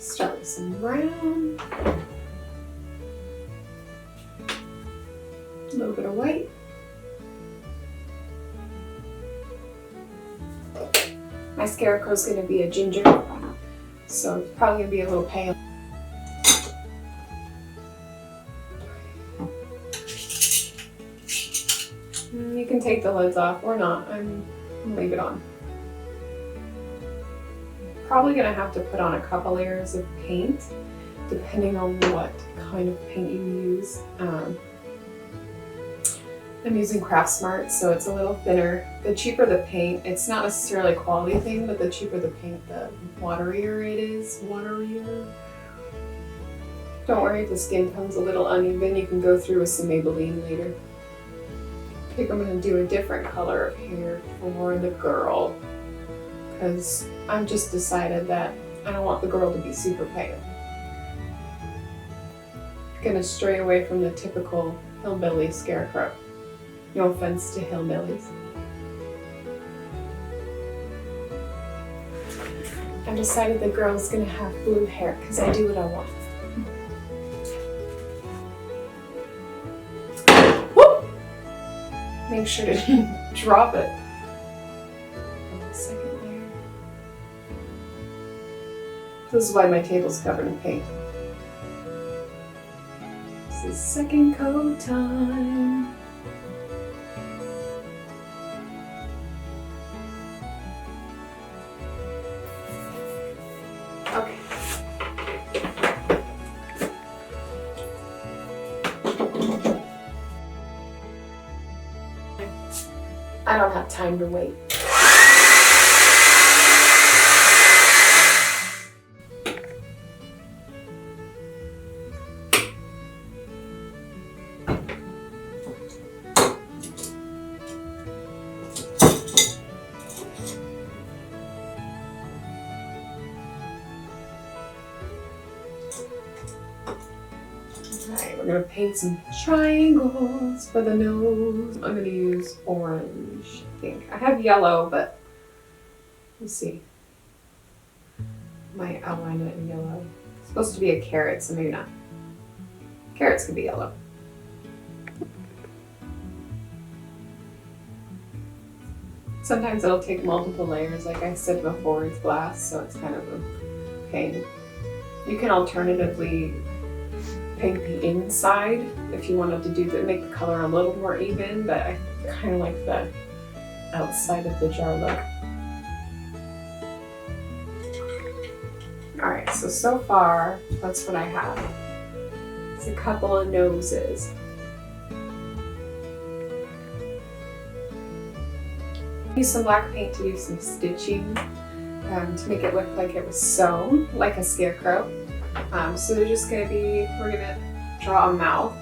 Start with some brown. A little bit of white. My Scarecrow is going to be a ginger, so it's probably going to be a little pale. You can take the lids off or not. I'm going to leave it on. Probably going to have to put on a couple layers of paint, depending on what kind of paint you use. I'm using Craft Smart, so it's a little thinner. The cheaper the paint, it's not necessarily a quality thing, but the cheaper the paint, the waterier it is. Waterier. Don't worry if the skin tone's a little uneven, you can go through with some Maybelline later. I think I'm going to do a different color of hair for the girl, because I've just decided that I don't want the girl to be super pale. I'm going to stray away from the typical hillbilly Scarecrow. No offense to hillbillies. I decided the girl's gonna have blue hair because I do what I want. Whoop! Make sure to drop it. Second layer. This is why my table's covered in paint. This is second coat time. Okay. I don't have time to wait. Alright, we're going to paint some triangles for the nose. I'm going to use orange, I think. I have yellow, but let's see. Might outline it in yellow. It's supposed to be a carrot, so maybe not. Carrots could be yellow. Sometimes it'll take multiple layers, like I said before, it's glass, so it's kind of a pain. You can alternatively paint the inside if you wanted to do that, make the color a little more even, but I kind of like the outside of the jar look. Alright, so far, that's what I have. It's a couple of noses. Use some black paint to do some stitching to make it look like it was sewn, like a scarecrow. So they're just going to be, we're going to draw a mouth.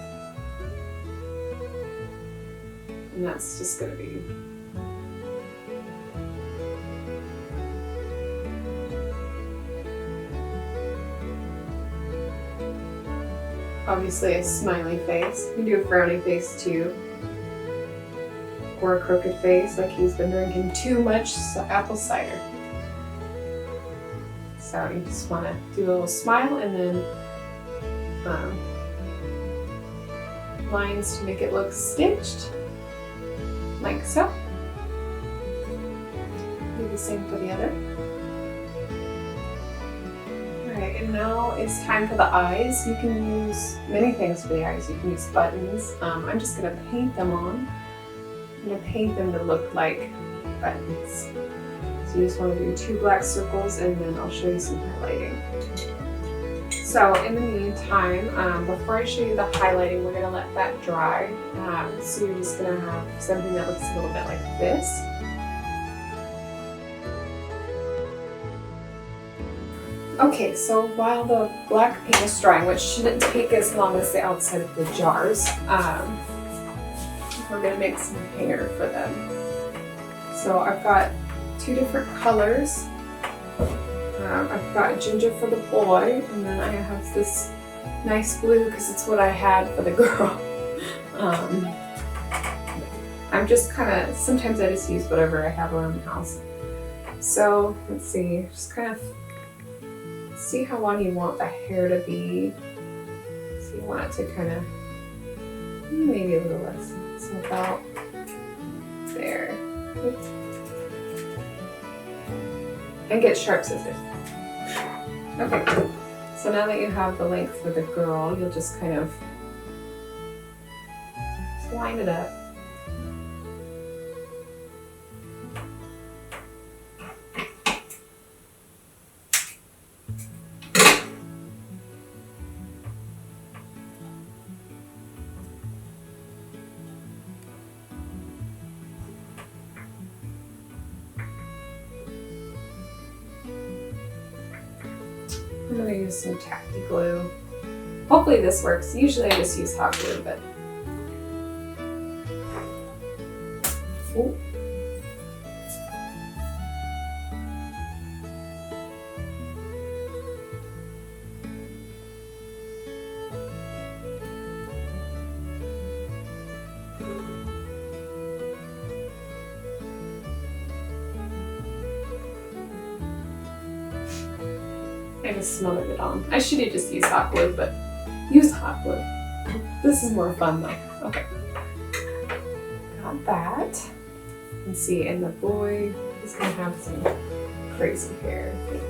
And that's just going to be obviously a smiley face. You can do a frowny face too. Or a crooked face, like he's been drinking too much apple cider. So you just want to do a little smile and then lines to make it look stitched, like so. Do the same for the other. Alright, and now it's time for the eyes. You can use many things for the eyes. You can use buttons. I'm just going to paint them on. I'm going to paint them to look like buttons. So you just want to do 2 black circles and then I'll show you some highlighting. So in the meantime, before I show you the highlighting, we're going to let that dry. So you're just going to have something that looks a little bit like this. Okay, so while the black paint is drying, which shouldn't take as long as the outside of the jars, we're going to make some hair for them. So I've got 2 different colors. I've got ginger for the boy, and then I have this nice blue because it's what I had for the girl. I'm just kind of, sometimes I just use whatever I have around the house. So let's see, just kind of See how long you want the hair to be. So you want it to kind of, maybe a little less. So about there. And get sharp scissors. Okay, so now that you have the length for the girl, you'll just kind of line it up. I'm going to use some tacky glue. Hopefully this works. Usually I just use hot glue, but... Ooh. I just smothered it on. I should have just used hot glue, but use hot glue. This is more fun though. Okay. Got that. And see, and the boy is gonna have some crazy hair, I think.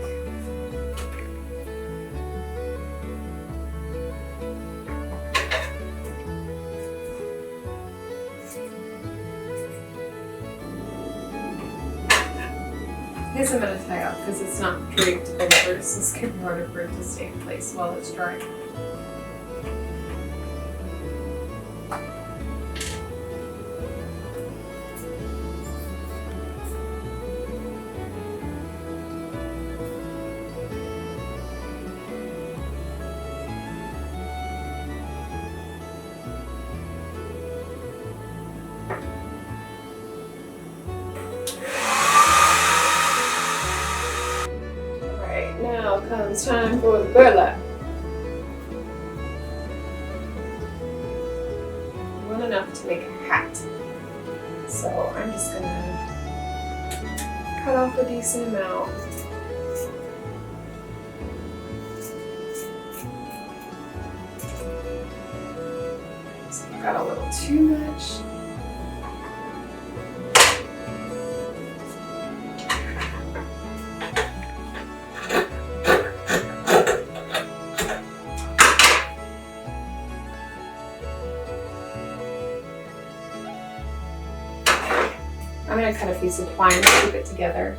This I'm going to tie up because it's not draped over, so it's going to be harder for it to stay in place while it's drying. Now comes time for the burlap. You want enough to make a hat. So I'm just gonna cut off a decent amount. So I've got a little too much. I'm going to cut a piece of twine to keep it together,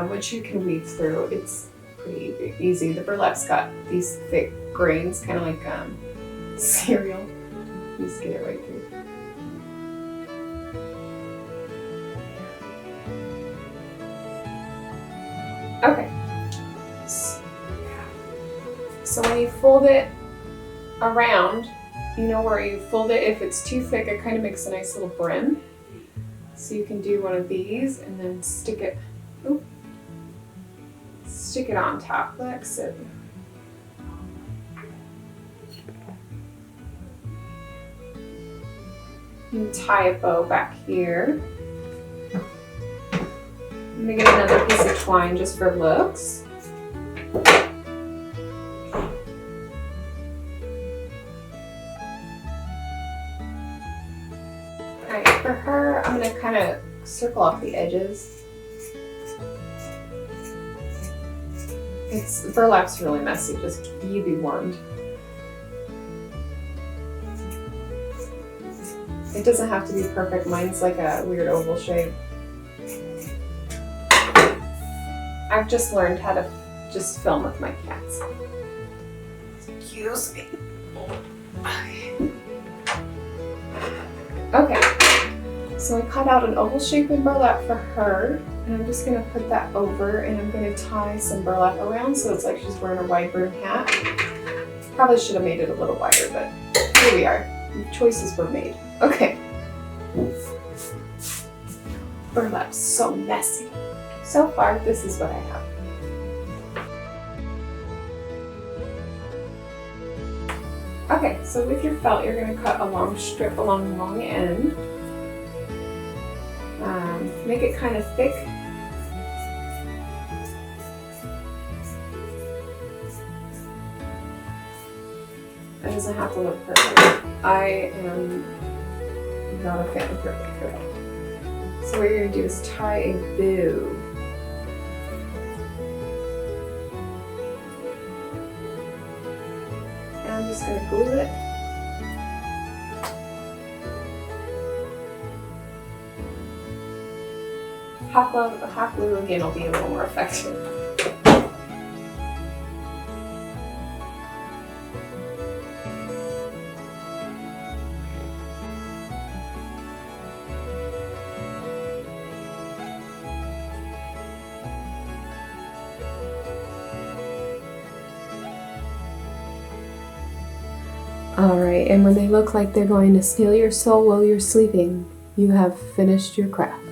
which you can weave through. It's pretty easy. The burlap's got these thick grains, kind of like cereal. You just get it right through. Okay. So when you fold it around, you know where you fold it. If it's too thick, it kind of makes a nice little brim. So you can do one of these and then stick it on top like so. And tie a bow back here. I'm gonna get another piece of twine just for looks. For her, I'm going to kind of circle off the edges. Burlap's really messy, just you be warned. It doesn't have to be perfect. Mine's like a weird oval shape. I've just learned how to just film with my cats. Excuse me. Okay. So I cut out an oval shape in burlap for her, and I'm just going to put that over, and I'm going to tie some burlap around so it's like she's wearing a wide brim hat. Probably should have made it a little wider, but here we are. Choices were made. Okay. Burlap's so messy. So far, this is what I have. Okay, so with your felt, you're going to cut a long strip along the long end. Make it kind of thick. doesn't have to look perfect. I am not a fan of perfect girl. So what you're going to do is tie a bow. And I'm just going to glue it. Hot glue again will be a little more effective. Alright, and when they look like they're going to steal your soul while you're sleeping, you have finished your craft.